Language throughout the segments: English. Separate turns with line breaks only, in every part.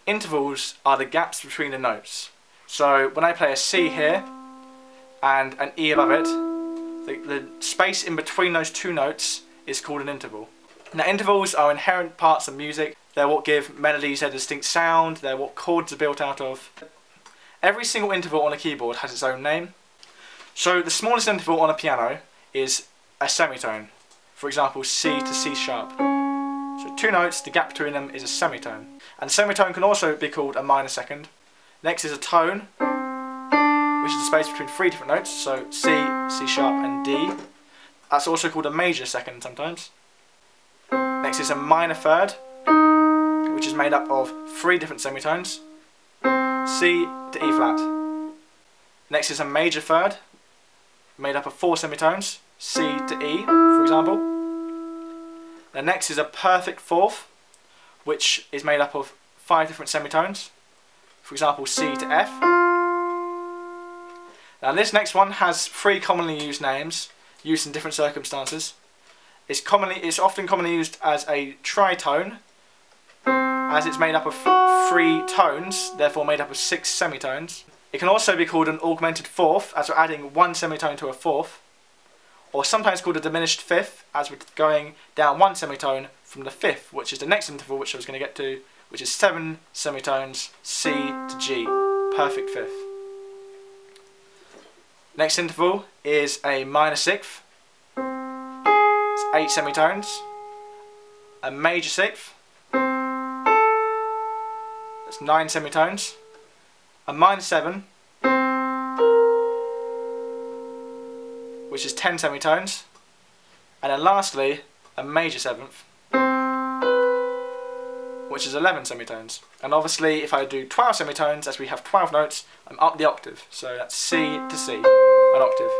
Intervals are the gaps between the notes. So when I play a C here and an E above it, the space in between those two notes is called an interval. Now intervals are inherent parts of music. They're what give melodies their distinct sound, they're what chords are built out of. Every single interval on a keyboard has its own name. So the smallest interval on a piano is a semitone. For example, C to C sharp. So two notes, the gap between them is a semitone. And semitone can also be called a minor second. Next is a tone, which is the space between three different notes, so C, C sharp and D. That's also called a major second sometimes. Next is a minor third, which is made up of three different semitones, C to E flat. Next is a major third, made up of four semitones, C to E, for example. The next is a perfect fourth, which is made up of five different semitones, for example C to F. Now this next one has three commonly used names, used in different circumstances. It's often commonly used as a tritone, as it's made up of three tones, therefore made up of six semitones. It can also be called an augmented fourth, as we're adding one semitone to a fourth, or sometimes called a diminished fifth, as we're going down one semitone from the fifth, which is the next interval which I was going to get to, which is 7 semitones, C to G, perfect fifth. Next interval is a minor sixth, it's 8 semitones, a major sixth, that's 9 semitones, a minor 7, which is 10 semitones, and then lastly a major seventh, which is 11 semitones. And obviously if I do 12 semitones, as we have 12 notes, I'm up the octave, so that's C to C, an octave,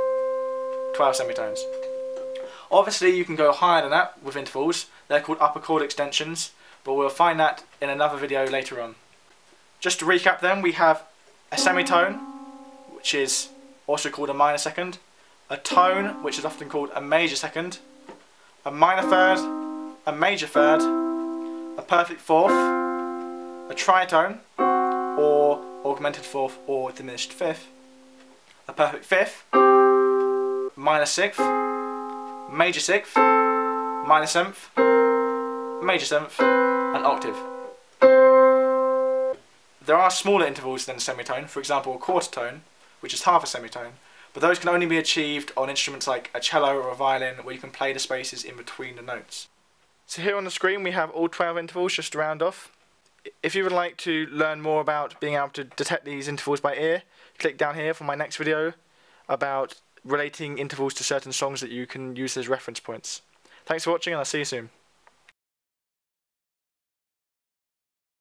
12 semitones. Obviously you can go higher than that with intervals, they're called upper chord extensions, but we'll find that in another video later on. Just to recap then, we have a semitone, which is also called a minor second, a tone, which is often called a major second, a minor third, a major third, a perfect fourth, a tritone, or augmented fourth or diminished fifth, a perfect fifth, minor sixth, major sixth, minor seventh, major seventh, and octave. There are smaller intervals than a semitone, for example a quarter tone, which is half a semitone, but those can only be achieved on instruments like a cello or a violin, where you can play the spaces in between the notes. So here on the screen we have all 12 intervals, just to round off. If you would like to learn more about being able to detect these intervals by ear, click down here for my next video about relating intervals to certain songs that you can use as reference points. Thanks for watching, and I'll see you soon.